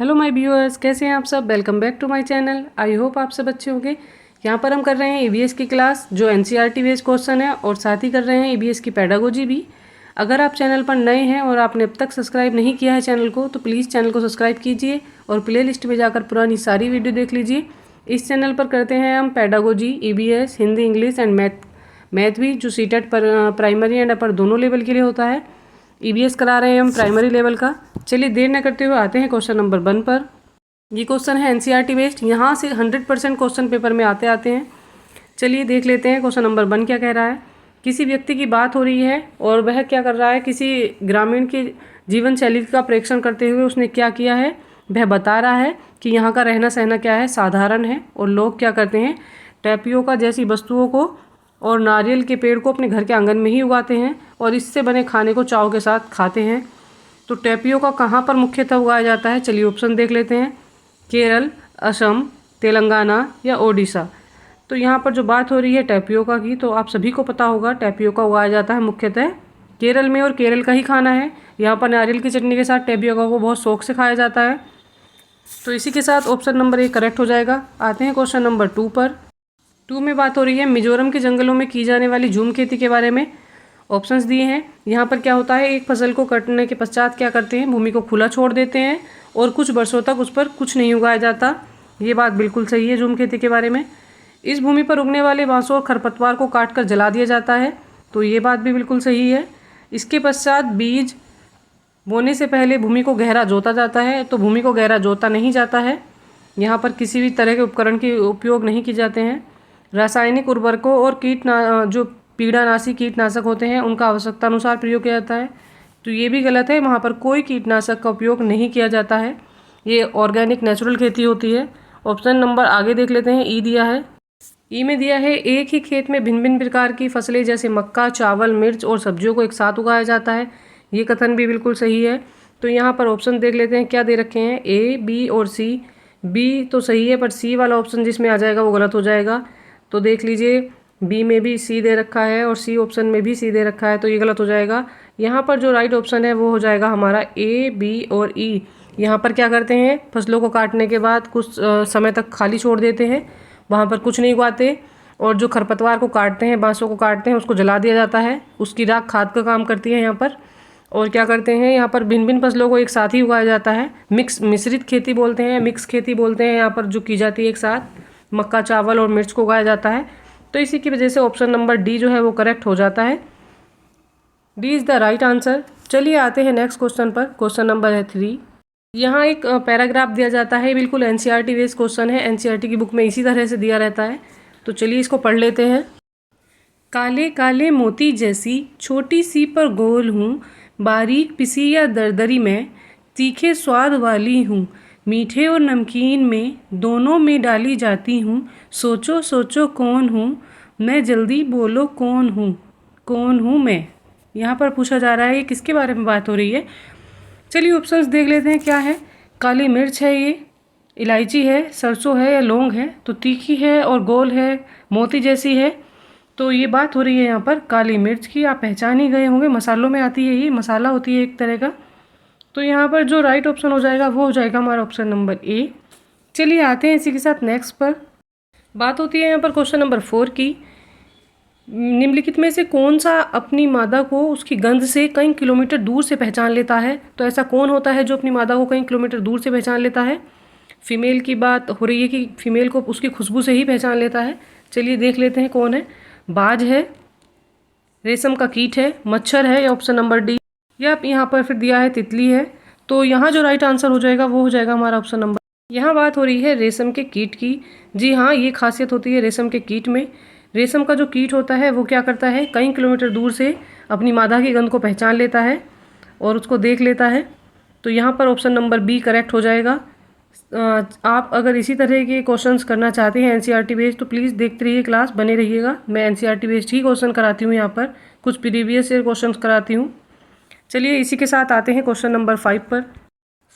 Hello my viewers, कैसे हैं आप सब। Welcome back to my channel. I hope आप सब अच्छे होंगे। यहाँ पर हम कर रहे हैं ईवीएस की क्लास, जो एनसीईआरटी बेस्ड क्वेश्चन है, और साथ ही कर रहे हैं ईवीएस की पेडागोजी भी। अगर आप चैनल पर नए हैं और आपने अब तक सब्सक्राइब नहीं किया है चैनल को, तो प्लीज़ चैनल को सब्सक्राइब कीजिए और प्ले लिस्ट में जाकर पुरानी सारी वीडियो देख लीजिए। इस चैनल पर करते हैं हम pedagogy, EVS, Hindi, English and math भी, जो सीटेट पर प्राइमरी एंड अपर दोनों लेवल के लिए होता है। ईवीएस करा रहे हैं हम प्राइमरी लेवल का। चलिए देर न करते हुए आते हैं क्वेश्चन नंबर 1 पर। ये क्वेश्चन है एनसीईआरटी बेस्ड, यहाँ से 100% क्वेश्चन पेपर में आते हैं। चलिए देख लेते हैं क्वेश्चन नंबर 1 क्या कह रहा है। किसी व्यक्ति की बात हो रही है और वह क्या कर रहा है, किसी ग्रामीण की जीवन शैली का प्रेक्षण करते हुए उसने क्या किया है, वह बता रहा है कि यहाँ का रहना सहना क्या है, साधारण है, और लोग क्या करते हैं, टैपियोका जैसी वस्तुओं को और नारियल के पेड़ को अपने घर के आंगन में ही उगाते हैं और इससे बने खाने को चाव के साथ खाते हैं। तो टैपियोका कहाँ पर मुख्यतः उगाया जाता है, चलिए ऑप्शन देख लेते हैं। केरल, असम, तेलंगाना या ओडिशा। तो यहाँ पर जो बात हो रही है टैपियोका की, तो आप सभी को पता होगा टैपियोका उगाया जाता है मुख्यतः केरल में, और केरल का ही खाना है। यहाँ पर नारियल की चटनी के साथ टैपियोका को बहुत शौक से खाया जाता है। तो इसी के साथ ऑप्शन नंबर 1 करेक्ट हो जाएगा। आते हैं क्वेश्चन नंबर 2 पर। 2 में बात हो रही है मिजोरम के जंगलों में की जाने वाली झूम खेती के बारे में। ऑप्शंस दिए हैं। यहाँ पर क्या होता है, एक फसल को कटने के पश्चात क्या करते हैं, भूमि को खुला छोड़ देते हैं और कुछ वर्षों तक उस पर कुछ नहीं उगाया जाता। ये बात बिल्कुल सही है झूम खेती के बारे में। इस भूमि पर उगने वाले बांसों और खरपतवार को काटकर जला दिया जाता है, तो ये बात भी बिल्कुल सही है। इसके पश्चात बीज बोने से पहले भूमि को गहरा जोता जाता है, तो भूमि को गहरा जोता नहीं जाता है। यहाँ पर किसी भी तरह के उपकरण के उपयोग नहीं किए जाते हैं। रासायनिक उर्वरकों और जो पीड़ानाशी कीटनाशक होते हैं उनका आवश्यकता अनुसार प्रयोग किया जाता है, तो ये भी गलत है। वहाँ पर कोई कीटनाशक का उपयोग नहीं किया जाता है। ये ऑर्गेनिक नेचुरल खेती होती है। ऑप्शन नंबर आगे देख लेते हैं। ई दिया है। ई में दिया है एक ही खेत में भिन्न भिन्न प्रकार की फसलें जैसे मक्का, चावल, मिर्च और सब्जियों को एक साथ उगाया जाता है। ये कथन भी बिल्कुल सही है। तो यहाँ पर ऑप्शन देख लेते हैं क्या दे रखे हैं, ए, बी और सी। बी तो सही है, पर सी वाला ऑप्शन जिसमें आ जाएगा वो गलत हो जाएगा। तो देख लीजिए, बी में भी सी दे रखा है और सी ऑप्शन में भी सी दे रखा है, तो ये गलत हो जाएगा। यहाँ पर जो राइट ऑप्शन है वो हो जाएगा हमारा ए, बी और ई। यहाँ पर क्या करते हैं, फसलों को काटने के बाद कुछ समय तक खाली छोड़ देते हैं, वहाँ पर कुछ नहीं उगाते, और जो खरपतवार को काटते हैं, बांसों को काटते हैं, उसको जला दिया जाता है। उसकी राख खाद का काम करती है यहाँ पर। और क्या करते हैं, यहाँ पर भिन्न भिन्न फसलों को एक साथ ही उगाया जाता है। मिश्रित खेती बोलते हैं, मिक्स खेती बोलते हैं यहाँ पर, जो की जाती है एक साथ मक्का, चावल और मिर्च को उगाया जाता है। तो इसी की वजह से ऑप्शन नंबर डी जो है वो करेक्ट हो जाता है। D is the right answer. चलिए आते हैं नेक्स्ट क्वेश्चन पर। क्वेश्चन नंबर है 3। यहाँ एक पैराग्राफ दिया जाता है, बिल्कुल एनसीईआरटी बेस्ड क्वेश्चन है। एनसीईआरटी की बुक में इसी तरह से दिया रहता है, तो चलिए इसको पढ़ लेते हैं। काले काले मोती जैसी छोटी सी पर गोल हूँ, बारीक पिसी या दरदरी में तीखे स्वाद वाली हूँ, मीठे और नमकीन में दोनों में डाली जाती हूँ, सोचो सोचो कौन हूँ मैं, जल्दी बोलो कौन हूँ मैं। यहाँ पर पूछा जा रहा है ये किसके बारे में बात हो रही है। चलिए ऑप्शंस देख लेते हैं क्या है। काली मिर्च है, ये इलायची है, सरसों है या लौंग है, तो तीखी है और गोल है, मोती जैसी है। तो ये बात हो रही है यहाँ पर काली मिर्च की। आप पहचान ही गए होंगे, मसालों में आती है, ये मसाला होती है एक तरह का। तो यहाँ पर जो राइट ऑप्शन हो जाएगा वो हो जाएगा हमारा ऑप्शन नंबर ए। चलिए आते हैं इसी के साथ नेक्स्ट पर। बात होती है यहाँ पर क्वेश्चन नंबर 4 की। निम्नलिखित में से कौन सा अपनी मादा को उसकी गंध से कई किलोमीटर दूर से पहचान लेता है। तो ऐसा कौन होता है जो अपनी मादा को कई किलोमीटर दूर से पहचान लेता है। फीमेल की बात हो रही है कि फीमेल को उसकी खुशबू से ही पहचान लेता है। चलिए देख लेते हैं कौन है। बाज है, रेशम का कीट है, मच्छर है, या ऑप्शन नंबर डी, या यहाँ पर फिर दिया है तितली है। तो यहाँ जो राइट आंसर हो जाएगा वो हो जाएगा हमारा ऑप्शन नंबर। यहाँ बात हो रही है रेशम के कीट की। जी हाँ, ये खासियत होती है रेशम के कीट में। रेशम का जो कीट होता है वो क्या करता है, कई किलोमीटर दूर से अपनी मादा की गंध को पहचान लेता है और उसको देख लेता है। तो यहाँ पर ऑप्शन नंबर बी करेक्ट हो जाएगा। आप अगर इसी तरह के क्वेश्चंस करना चाहते हैं एनसीईआरटी बेस्ड, तो प्लीज़ देखते रहिए क्लास, बने रहिएगा। मैं एनसीईआरटी बेस्ड ही क्वेश्चन कराती हूँ, यहाँ पर कुछ प्रीवियस ईयर क्वेश्चंस कराती हूँ। चलिए इसी के साथ आते हैं क्वेश्चन नंबर 5 पर।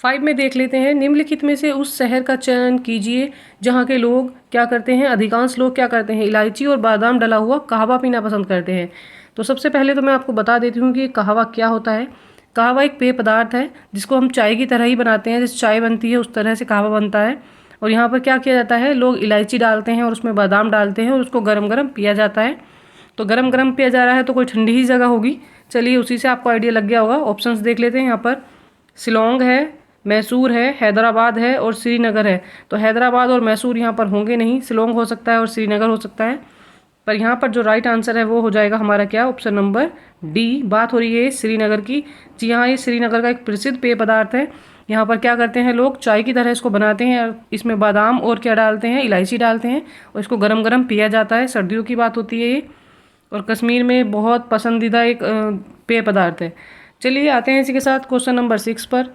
5 में देख लेते हैं। निम्नलिखित में से उस शहर का चयन कीजिए जहाँ के लोग क्या करते हैं, अधिकांश लोग क्या करते हैं, इलायची और बादाम डला हुआ कहवा पीना पसंद करते हैं। तो सबसे पहले तो मैं आपको बता देती हूँ कि कहवा क्या होता है। कहवा एक पेय पदार्थ है जिसको हम चाय की तरह ही बनाते हैं, जैसे चाय बनती है उस तरह से कहवा बनता है। और यहाँ पर क्या किया जाता है, लोग इलायची डालते हैं और उसमें बादाम डालते हैं और उसको गरम गरम पिया जाता है। तो गरम गरम पिया जा रहा है तो कोई ठंडी ही जगह होगी। चलिए उसी से आपको आइडिया लग गया होगा। ऑप्शंस देख लेते हैं। यहाँ पर शिलोंग है, मैसूर है, हैदराबाद है और श्रीनगर है। तो हैदराबाद और मैसूर यहाँ पर होंगे नहीं, शिलोंग हो सकता है और श्रीनगर हो सकता है। पर यहाँ पर जो राइट आंसर है वो हो जाएगा हमारा क्या, ऑप्शन नंबर डी। बात हो रही है श्रीनगर की। जी हाँ, ये श्रीनगर का एक प्रसिद्ध पेय पदार्थ है। यहाँ पर क्या करते हैं लोग, चाय की तरह इसको बनाते हैं, इसमें बादाम और क्या डालते हैं, इलायची डालते हैं और इसको गरम गरम पिया जाता है। सर्दियों की बात होती है ये, और कश्मीर में बहुत पसंदीदा एक पेय पदार्थ है। चलिए आते हैं इसी के साथ क्वेश्चन नंबर 6 पर।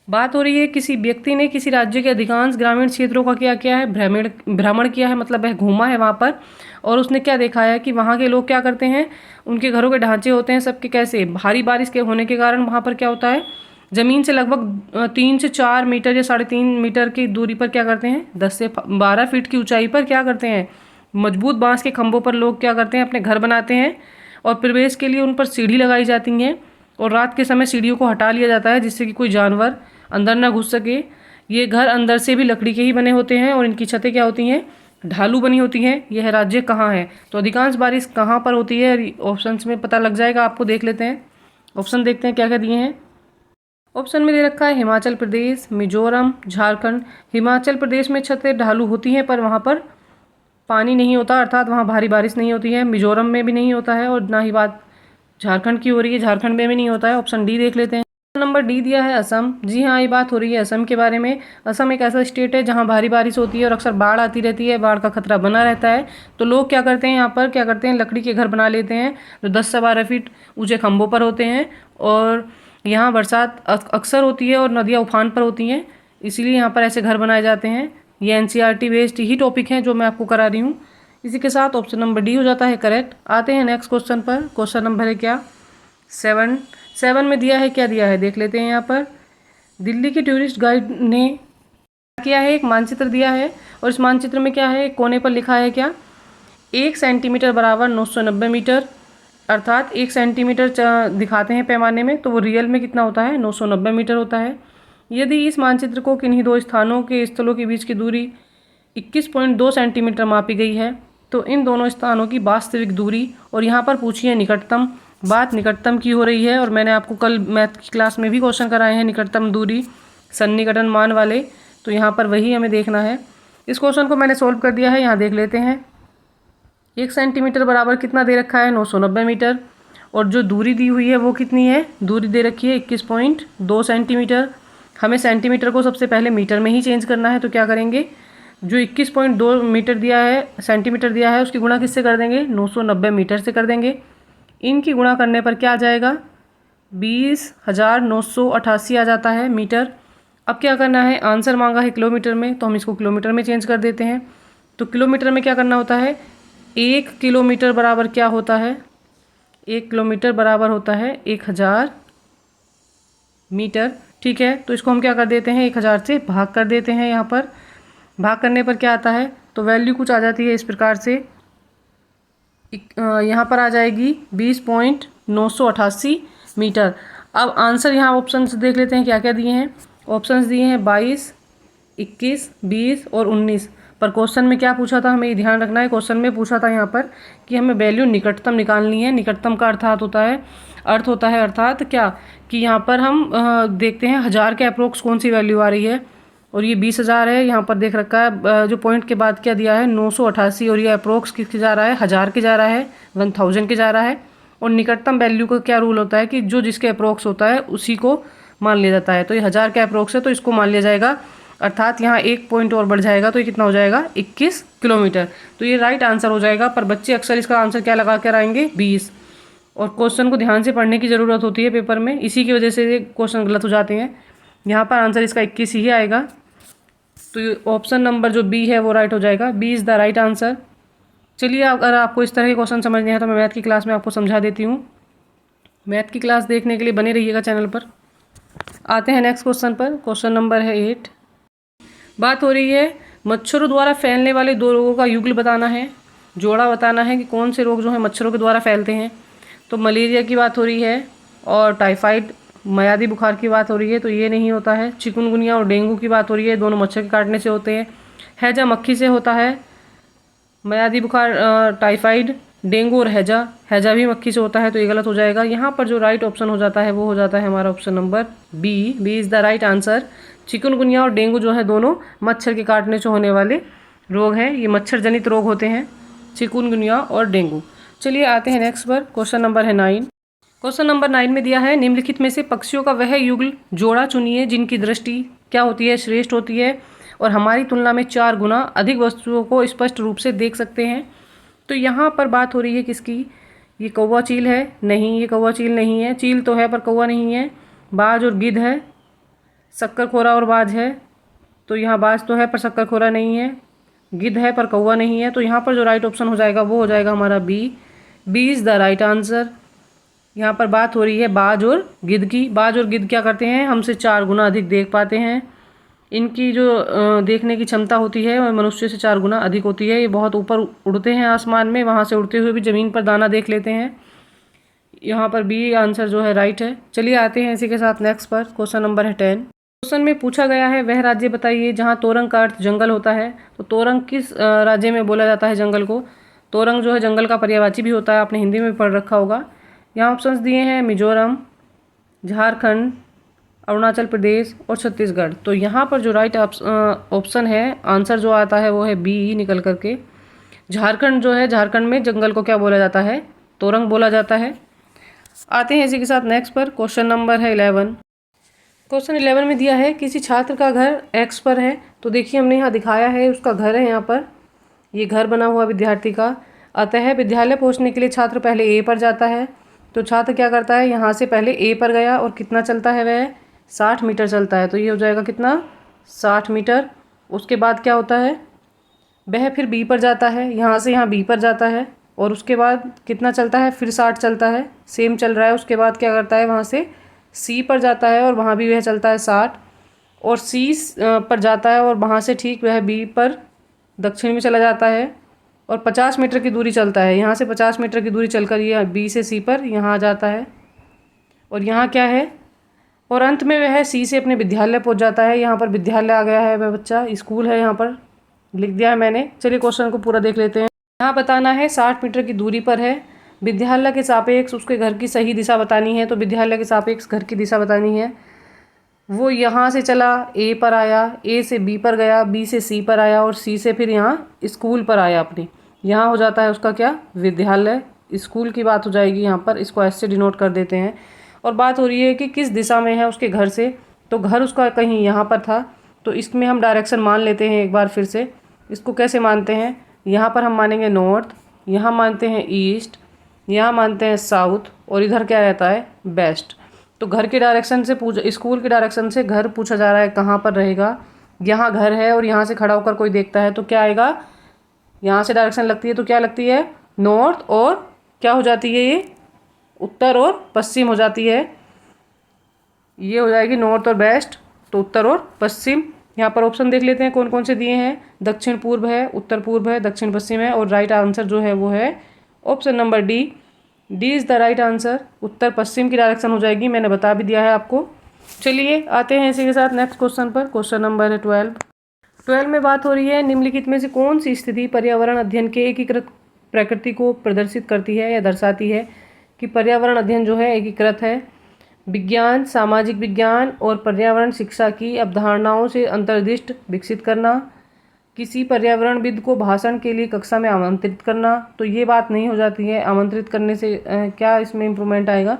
बात हो रही है किसी व्यक्ति ने किसी राज्य के अधिकांश ग्रामीण क्षेत्रों का क्या किया है, भ्रमण किया है, मतलब वह घूमा है वहाँ पर। और उसने क्या देखा है कि वहाँ के लोग क्या करते हैं, उनके घरों के ढांचे होते हैं सबके कैसे, भारी बारिश के होने के कारण वहाँ पर क्या होता है, ज़मीन से लगभग 3 से 4 मीटर या 3.5 मीटर की दूरी पर क्या करते हैं, 10 से 12 फीट की ऊंचाई पर क्या करते हैं, मजबूत बांस के खंभों पर लोग क्या करते हैं, अपने घर बनाते हैं। और प्रवेश के लिए उन पर सीढ़ी लगाई जाती हैं और रात के समय सीढ़ियों को हटा लिया जाता है जिससे कि कोई जानवर अंदर ना घुस सके। ये घर अंदर से भी लकड़ी के ही बने होते हैं और इनकी छतें क्या होती हैं, ढालू बनी होती हैं। यह राज्य कहाँ है, तो अधिकांश बारिश कहाँ पर होती है, ऑप्शंस में पता लग जाएगा आपको। देख लेते हैं ऑप्शन, देखते हैं क्या क्या दिए हैं। ऑप्शन में दे रखा है हिमाचल प्रदेश, मिजोरम, झारखंड। हिमाचल प्रदेश में छतें ढालू होती हैं पर वहाँ पर पानी नहीं होता, अर्थात वहाँ भारी बारिश नहीं होती है। मिजोरम में भी नहीं होता है और ना ही बात झारखंड की हो रही है, झारखंड में भी नहीं होता है। ऑप्शन डी देख लेते हैं। नंबर डी दिया है असम। जी हाँ, ये बात हो रही है असम के बारे में। असम एक ऐसा स्टेट है जहाँ भारी बारिश होती है और अक्सर बाढ़ आती रहती है, बाढ़ का खतरा बना रहता है। तो लोग क्या करते हैं, यहाँ पर क्या करते हैं, लकड़ी के घर बना लेते हैं जो 10 से 12 फीट ऊंचे खंभों पर होते हैं। और यहाँ बरसात अक्सर होती है और नदियाँ उफान पर होती हैं, इसीलिए यहाँ पर ऐसे घर बनाए जाते हैं। ये NCERT बेस्ड ही टॉपिक हैं जो मैं आपको करा रही हूँ। इसी के साथ ऑप्शन नंबर डी हो जाता है करेक्ट। आते हैं नेक्स्ट क्वेश्चन पर। क्वेश्चन नंबर है क्या, 7 में दिया है, क्या दिया है देख लेते हैं। यहाँ पर दिल्ली के टूरिस्ट गाइड ने क्या किया है, एक मानचित्र दिया है और इस मानचित्र में क्या है, कोने पर लिखा है क्या, 1 सेंटीमीटर बराबर 990 मीटर। अर्थात 1 सेंटीमीटर दिखाते हैं पैमाने में, तो वो रियल में कितना होता है, 990 मीटर होता है। यदि इस मानचित्र को किन्हीं दो स्थानों के स्थलों के बीच की दूरी 21.2 सेंटीमीटर मापी गई है, तो इन दोनों स्थानों की वास्तविक दूरी, और यहाँ पर पूछी है निकटतम, बात निकटतम की हो रही है। और मैंने आपको कल मैथ की क्लास में भी क्वेश्चन कराए हैं निकटतम दूरी सन्निकटन मान वाले, तो यहाँ पर वही हमें देखना है। इस क्वेश्चन को मैंने सोल्व कर दिया है, यहाँ देख लेते हैं। 1 सेंटीमीटर बराबर कितना दे रखा है, 990 मीटर। और जो दूरी दी हुई है वो कितनी है, दूरी दे रखी है 21.2 सेंटीमीटर। हमें सेंटीमीटर को सबसे पहले मीटर में ही चेंज करना है, तो क्या करेंगे, जो 21.2 मीटर दिया है, सेंटीमीटर दिया है, उसकी गुणा किससे कर देंगे, 990 मीटर से कर देंगे। इनकी गुणा करने पर क्या आ जाएगा, 20,988 आ जाता है मीटर। अब क्या करना है, आंसर मांगा है किलोमीटर में, तो हम इसको किलोमीटर में चेंज कर देते हैं। तो किलोमीटर में क्या करना होता है, 1 किलोमीटर बराबर क्या होता है, 1 किलोमीटर बराबर होता है 1000 मीटर। ठीक है, तो इसको हम क्या कर देते हैं, 1000 से भाग कर देते हैं। यहाँ पर भाग करने पर क्या आता है, तो वैल्यू कुछ आ जाती है इस प्रकार से, यहाँ पर आ जाएगी 20.988 मीटर। अब आंसर यहाँ ऑप्शंस देख लेते हैं क्या क्या दिए हैं। ऑप्शंस दिए हैं 22, 21, 20 और 19। पर क्वेश्चन में क्या पूछा था, हमें ये ध्यान रखना है। क्वेश्चन में पूछा था यहाँ पर कि हमें वैल्यू निकटतम निकालनी है। निकटतम का अर्थ होता है अर्थात क्या, कि यहाँ पर हम देखते हैं 1000 के अप्रोक्स कौन सी वैल्यू आ रही है, और ये 20,000 है। यहाँ पर देख रखा है जो पॉइंट के बाद क्या दिया है, 988, और ये अप्रोक्स किसके जा रहा है, 1000 के जा रहा है, 1000 के जा रहा है। और निकटतम वैल्यू का क्या रूल होता है कि जो जिसके अप्रोक्स होता है उसी को मान लिया जाता है। तो ये 1000 के अप्रोक्स है तो इसको मान लिया जाएगा, अर्थात यहाँ 1 पॉइंट और बढ़ जाएगा, तो ये कितना हो जाएगा, 21 किलोमीटर। तो ये राइट आंसर हो जाएगा। पर बच्चे अक्सर इसका आंसर क्या लगा कर आएंगे, 20। और क्वेश्चन को ध्यान से पढ़ने की ज़रूरत होती है पेपर में, इसी की वजह से ये क्वेश्चन गलत हो जाते हैं। यहाँ पर आंसर इसका 21 ही आएगा। तो ऑप्शन नंबर जो बी है वो राइट हो जाएगा, b is the right answer. चलिए, अगर आपको इस तरह के क्वेश्चन समझने हैं तो मैं मैथ की क्लास में आपको समझा देती हूँ। मैथ की क्लास देखने के लिए बने रहिएगा चैनल पर। आते हैं नेक्स्ट क्वेश्चन पर। क्वेश्चन नंबर है 8। बात हो रही है मच्छरों द्वारा फैलने वाले 2 रोगों का युगल बताना है, जोड़ा बताना है कि कौन से रोग जो है मच्छरों के द्वारा फैलते हैं। तो मलेरिया की बात हो रही है और टाइफाइड मयादी बुखार की बात हो रही है तो ये नहीं होता है। चिकुनगुनिया और डेंगू की बात हो रही है, दोनों मच्छर के काटने से होते हैं। हैजा मक्खी से होता है। मयादी बुखार टाइफाइड, डेंगू और हैजा, हैजा भी मक्खी से होता है, तो ये गलत हो जाएगा। यहाँ पर जो राइट ऑप्शन हो जाता है वो हो जाता है हमारा option number B. B is the right answer. Chikungunya और डेंगू जो है दोनों मच्छर के काटने से होने वाले रोग हैं। ये मच्छर जनित रोग होते हैं, चिकुनगुनिया और डेंगू। चलिए आते हैं नेक्स्ट पर। क्वेश्चन नंबर है 9। क्वेश्चन नंबर 9 में दिया है, निम्नलिखित में से पक्षियों का वह युगल जोड़ा चुनिए जिनकी दृष्टि क्या होती है, श्रेष्ठ होती है और हमारी तुलना में 4 गुना अधिक वस्तुओं को स्पष्ट रूप से देख सकते हैं। तो यहाँ पर बात हो रही है किसकी? ये कौवा चील है? नहीं, ये कौवा चील नहीं है। चील तो है पर कौवा नहीं है। बाज और गिद्ध है। शक्करखोरा और बाज है, तो यहाँ बाज तो है पर शक्करखोरा नहीं है। गिद्ध है पर कौवा नहीं है, तो यहाँ पर जो राइट ऑप्शन हो जाएगा वो हो जाएगा हमारा B. B is the right answer. यहाँ पर बात हो रही है बाज और गिद्ध की। बाज और गिद्ध क्या करते हैं, हमसे 4 गुना अधिक देख पाते हैं। इनकी जो देखने की क्षमता होती है वह मनुष्य से 4 गुना अधिक होती है। ये बहुत ऊपर उड़ते हैं आसमान में, वहाँ से उड़ते हुए भी ज़मीन पर दाना देख लेते हैं। यहाँ पर बी आंसर जो है राइट है। चलिए आते हैं इसी के साथ नेक्स्ट पर। क्वेश्चन नंबर है 10। क्वेश्चन में पूछा गया है, वह राज्य बताइए जहाँ तोरंग का अर्थ जंगल होता है। तो तोरंग किस राज्य में बोला जाता है जंगल को? तोरंग जो है जंगल का पर्यायवाची भी होता है, आपने हिंदी में पढ़ रखा होगा। यहाँ ऑप्शंस दिए हैं मिजोरम, झारखंड, अरुणाचल प्रदेश और छत्तीसगढ़। तो यहाँ पर जो राइट ऑप्शन है, आंसर जो आता है वो है बी निकल करके। झारखंड जो है, झारखंड में जंगल को क्या बोला जाता है? तोरंग बोला जाता है। आते हैं इसी के साथ नेक्स्ट पर। क्वेश्चन नंबर है 11। क्वेश्चन 11 में दिया है, किसी छात्र का घर एक्स पर है। तो देखिए हमने यहाँ दिखाया है, उसका घर है यहाँ पर, ये घर बना हुआ विद्यार्थी का। अतः विद्यालय पहुँचने के लिए छात्र पहले ए पर जाता है। तो छात्र क्या करता है, यहाँ से पहले ए पर गया और कितना चलता है वह? 60 मीटर चलता है। तो ये हो जाएगा कितना? 60 मीटर। उसके बाद क्या होता है, वह फिर बी पर जाता है, यहाँ से यहाँ बी पर जाता है और उसके बाद कितना चलता है? फिर 60 चलता है, सेम चल रहा है। उसके बाद क्या करता है, वहाँ से सी पर जाता है और वहाँ भी वह चलता है 60 और सी पर जाता है और वहाँ से ठीक वह बी पर दक्षिण में चला जाता है और 50 मीटर की दूरी चलता है। यहाँ से 50 मीटर की दूरी चलकर ये बी से सी पर यहाँ आ जाता है और यहाँ क्या है, और अंत में वह सी से अपने विद्यालय पहुँच जाता है। यहाँ पर विद्यालय आ गया है वह बच्चा, स्कूल है यहाँ पर लिख दिया है मैंने। चलिए क्वेश्चन को पूरा देख लेते हैं। यहाँ बताना है 60 मीटर की दूरी पर है, विद्यालय के सापेक्ष उसके घर की सही दिशा बतानी है। तो विद्यालय के सापेक्ष घर की दिशा बतानी है। वो यहाँ से चला, ए पर आया, ए से बी पर गया, बी से सी पर आया और सी से फिर यहाँ स्कूल पर आया अपनी। यहाँ हो जाता है उसका क्या? विद्यालय। स्कूल की बात हो जाएगी यहाँ पर, इसको ऐसे डिनोट कर देते हैं। और बात हो रही है कि किस दिशा में है उसके घर से। तो घर उसका कहीं यहाँ पर था, तो इसमें हम डायरेक्शन मान लेते हैं एक बार फिर से। इसको कैसे मानते हैं, यहाँ पर हम मानेंगे नॉर्थ, यहाँ मानते हैं ईस्ट, यहाँ मानते हैं साउथ और इधर क्या रहता है? वेस्ट। तो घर के डायरेक्शन से स्कूल के डायरेक्शन से घर पूछा जा रहा है कहाँ पर रहेगा। यहाँ घर है और यहाँ से खड़ा होकर कोई देखता है तो क्या आएगा? यहाँ से डायरेक्शन लगती है तो क्या लगती है? नॉर्थ, और क्या हो जाती है ये? उत्तर और पश्चिम हो जाती है। ये हो जाएगी नॉर्थ और वेस्ट, तो उत्तर और पश्चिम। यहाँ पर ऑप्शन देख लेते हैं कौन कौन से दिए हैं। दक्षिण पूर्व है, उत्तर पूर्व है, दक्षिण पश्चिम है और राइट आंसर जो है वो है option number D. D is the right answer. उत्तर पश्चिम की डायरेक्शन हो जाएगी, मैंने बता भी दिया है आपको। चलिए आते हैं इसी के साथ नेक्स्ट क्वेश्चन पर। क्वेश्चन नंबर है 12। 12 में बात हो रही है, निम्नलिखित में से कौन सी स्थिति पर्यावरण अध्ययन के एकीकृत प्रकृति को प्रदर्शित करती है या दर्शाती है कि पर्यावरण अध्ययन जो है एकीकृत है। विज्ञान, सामाजिक विज्ञान और पर्यावरण शिक्षा की अवधारणाओं से अंतर्दृष्टि विकसित करना, किसी पर्यावरणविद को भाषण के लिए कक्षा में आमंत्रित करना। तो ये बात नहीं हो जाती है, आमंत्रित करने से क्या इसमें इम्प्रूवमेंट आएगा।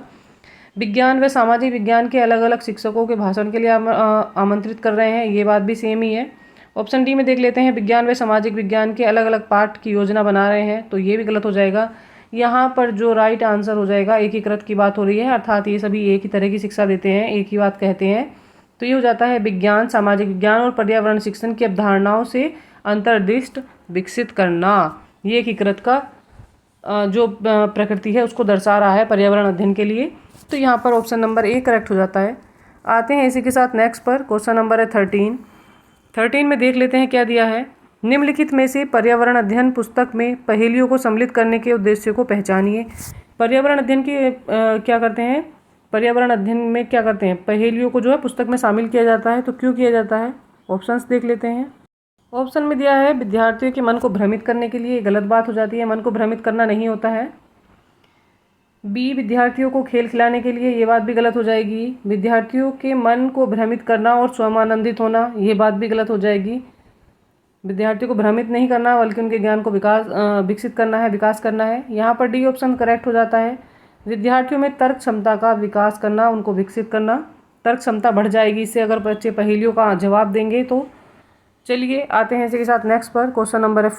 विज्ञान व सामाजिक विज्ञान के अलग अलग शिक्षकों के भाषण के लिए आमंत्रित कर रहे हैं, ये बात भी सेम ही है। ऑप्शन डी में देख लेते हैं, विज्ञान व सामाजिक विज्ञान के अलग अलग पाठ की योजना बना रहे हैं, तो ये भी गलत हो जाएगा। यहाँ पर जो राइट आंसर हो जाएगा, एकीकृत की बात हो रही है, अर्थात ये सभी एक ही तरह की शिक्षा देते हैं, एक ही बात कहते हैं। तो ये हो जाता है विज्ञान, सामाजिक विज्ञान और पर्यावरण शिक्षण की अवधारणाओं से अंतर्दृष्टि विकसित करना। ये एकीकृत का जो प्रकृति है उसको दर्शा रहा है पर्यावरण अध्ययन के लिए। तो यहाँ पर ऑप्शन नंबर ए करेक्ट हो जाता है। आते हैं इसी के साथ नेक्स्ट पर। क्वेश्चन नंबर है 13। 13 में देख लेते हैं क्या दिया है। निम्नलिखित में से पर्यावरण अध्ययन पुस्तक में पहेलियों को सम्मिलित करने के उद्देश्य को पहचानिए। पर्यावरण अध्ययन की क्या करते हैं, पर्यावरण अध्ययन में क्या करते हैं, पहेलियों को जो है पुस्तक में शामिल किया जाता है। तो क्यों किया जाता है, ऑप्शंस देख लेते हैं। ऑप्शन में दिया है विद्यार्थियों के मन को भ्रमित करने के लिए, गलत बात हो जाती है, मन को भ्रमित करना नहीं होता है। बी, विद्यार्थियों को खेल खिलाने के लिए, ये बात भी गलत हो जाएगी। विद्यार्थियों के मन को भ्रमित करना और स्वयं आनंदित होना, ये बात भी गलत हो जाएगी। विद्यार्थियों को भ्रमित नहीं करना बल्कि उनके ज्ञान को विकसित करना है, विकास करना है। यहाँ पर डी ऑप्शन करेक्ट हो जाता है। विद्यार्थियों में तर्क क्षमता का विकास करना, उनको विकसित करना, तर्क क्षमता बढ़ जाएगी इससे अगर बच्चे पहेलियों का जवाब देंगे तो। चलिए आते हैं इसी के साथ नेक्स्ट पर। क्वेश्चन नंबर है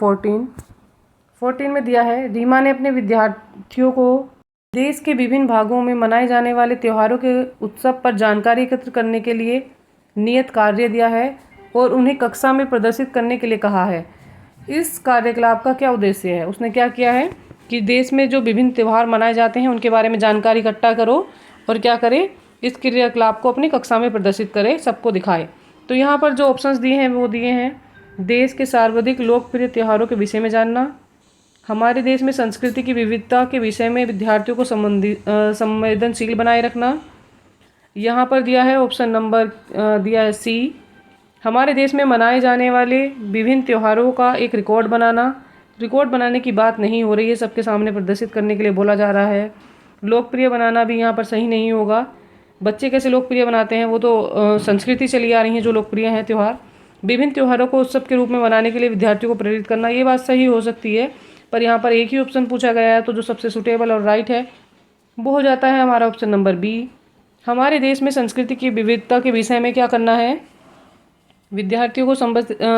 14 में दिया है, रीमा ने अपने विद्यार्थियों को देश के विभिन्न भागों में मनाए जाने वाले त्योहारों के उत्सव पर जानकारी एकत्र करने के लिए नियत कार्य दिया है और उन्हें कक्षा में प्रदर्शित करने के लिए कहा है। इस कार्यकलाप का क्या उद्देश्य है? उसने क्या किया है कि देश में जो विभिन्न त्यौहार मनाए जाते हैं उनके बारे में जानकारी इकट्ठा करो और क्या करे, इस क्रियाकलाप को अपनी कक्षा में प्रदर्शित करे, सबको दिखाए। तो यहाँ पर जो ऑप्शंस दिए हैं वो दिए हैं, देश के सर्वाधिक लोकप्रिय त्योहारों के विषय में जानना, हमारे देश में संस्कृति की विविधता के विषय में विद्यार्थियों को संवेदनशील बनाए रखना। यहाँ पर दिया है ऑप्शन नंबर दिया है सी, हमारे देश में मनाए जाने वाले विभिन्न त्योहारों का एक रिकॉर्ड बनाना। रिकॉर्ड बनाने की बात नहीं हो रही है, सबके सामने प्रदर्शित करने के लिए बोला जा रहा है। लोकप्रिय बनाना भी यहाँ पर सही नहीं होगा, बच्चे कैसे लोकप्रिय बनाते हैं, वो तो संस्कृति चली आ रही है जो लोकप्रिय हैं त्यौहार। विभिन्न त्योहारों को उत्सव के रूप में मनाने के लिए विद्यार्थियों को प्रेरित करना, ये बात सही हो सकती है, पर यहाँ पर एक ही ऑप्शन पूछा गया है तो जो सबसे सूटेबल और राइट है वो हो जाता है हमारा ऑप्शन नंबर बी। हमारे देश में संस्कृति की विविधता के विषय में क्या करना है, विद्यार्थियों को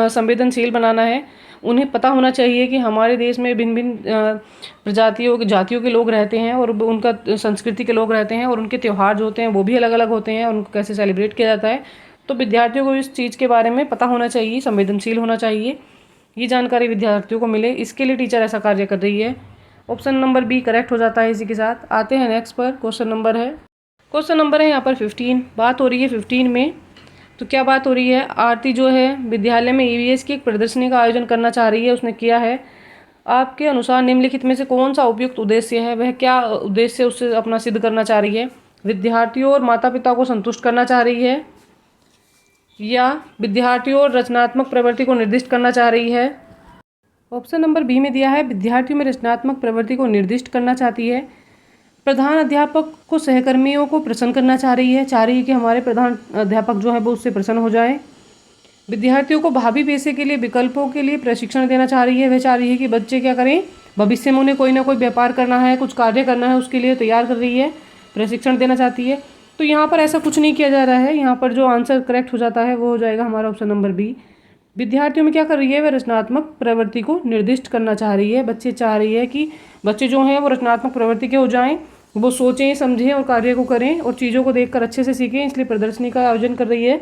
संवेदनशील बनाना है। उन्हें पता होना चाहिए कि हमारे देश में भिन्न भिन्न जातियों के लोग रहते हैं और उनका संस्कृति के लोग रहते हैं और उनके त्यौहार जो होते हैं वो भी अलग अलग होते हैं और उनको कैसे सेलिब्रेट किया जाता है। तो विद्यार्थियों को इस चीज़ के बारे में पता होना चाहिए, संवेदनशील होना चाहिए, ये जानकारी विद्यार्थियों को मिले, इसके लिए टीचर ऐसा कार्य कर रही है। ऑप्शन नंबर बी करेक्ट हो जाता है। इसी के साथ आते हैं नेक्स्ट पर। क्वेश्चन नंबर है यहाँ पर 15। बात हो रही है 15 में, तो क्या बात हो रही है, आरती जो है विद्यालय में ईवीएस की एक प्रदर्शनी का आयोजन करना चाह रही है, उसने किया है। आपके अनुसार निम्नलिखित में से कौन सा उपयुक्त उद्देश्य है, वह क्या उद्देश्य उससे अपना सिद्ध करना चाह रही है? विद्यार्थियों और माता पिता को संतुष्ट करना चाह रही है या विद्यार्थियों और रचनात्मक प्रवृत्ति को निर्दिष्ट करना चाह रही है? ऑप्शन नंबर बी में दिया है, विद्यार्थियों में रचनात्मक प्रवृत्ति को निर्दिष्ट करना चाहती है। प्रधान अध्यापक को सहकर्मियों को प्रसन्न करना चाह रही है कि हमारे प्रधान अध्यापक जो है वो उससे प्रसन्न हो जाए। विद्यार्थियों को भावी पेशे के लिए विकल्पों के लिए प्रशिक्षण देना चाह रही है। वह चाह रही है कि बच्चे क्या करें, भविष्य में उन्हें कोई ना कोई व्यापार करना है, कुछ कार्य करना है, उसके लिए तैयार कर रही है, प्रशिक्षण देना चाहती है। तो यहाँ पर ऐसा कुछ नहीं किया जा रहा है। यहाँ पर जो आंसर करेक्ट हो जाता है वो हो जाएगा हमारा ऑप्शन नंबर बी। विद्यार्थियों में क्या कर रही है, वह रचनात्मक प्रवृत्ति को निर्दिष्ट करना चाह रही है। बच्चे चाह रही है कि बच्चे जो हैं वो रचनात्मक प्रवृत्ति के हो जाएं, वो सोचें, समझें और कार्य को करें और चीज़ों को देखकर अच्छे से सीखें, इसलिए प्रदर्शनी का आयोजन कर रही है।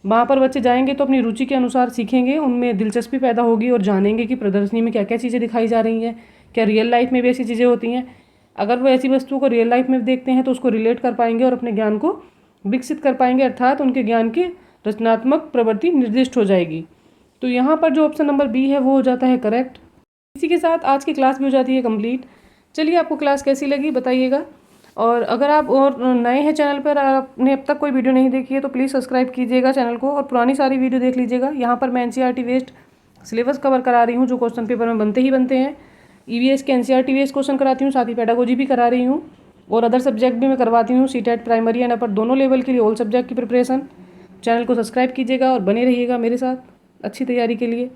वहाँ पर बच्चे जाएंगे तो अपनी रुचि के अनुसार सीखेंगे, उनमें दिलचस्पी पैदा होगी और जानेंगे कि प्रदर्शनी में क्या क्या चीज़ें दिखाई जा रही हैं, क्या रियल लाइफ में भी ऐसी चीज़ें होती हैं। अगर वो ऐसी वस्तुओं को रियल लाइफ में देखते हैं तो उसको रिलेट कर पाएंगे और अपने ज्ञान को विकसित कर पाएंगे, अर्थात उनके ज्ञान की रचनात्मक प्रवृत्ति निर्दिष्ट हो जाएगी। तो यहाँ पर जो ऑप्शन नंबर बी है वो हो जाता है करेक्ट। इसी के साथ आज की क्लास भी हो जाती है कंप्लीट। चलिए आपको क्लास कैसी लगी बताइएगा, और अगर आप और नए हैं चैनल पर, आपने अब तक कोई वीडियो नहीं देखी है तो प्लीज़ सब्सक्राइब कीजिएगा चैनल को और पुरानी सारी वीडियो देख लीजिएगा। यहाँ पर मैं एनसीईआरटी वेस्ट सिलेबस कवर करा रही हूँ, जो क्वेश्चन पेपर में बनते हैं। ईवीएस के एनसीईआरटी वेस्ट क्वेश्चन कराती हूँ, साथ ही पेडागोजी भी करा रही हूँ और अदर सब्जेक्ट भी मैं करवाती हूँ, सीटेट प्राइमरी एंड अपर दोनों लेवल के लिए ऑल सब्जेक्ट की प्रिपरेशन। चैनल को सब्सक्राइब कीजिएगा और बने रहिएगा मेरे साथ अच्छी तैयारी के लिए।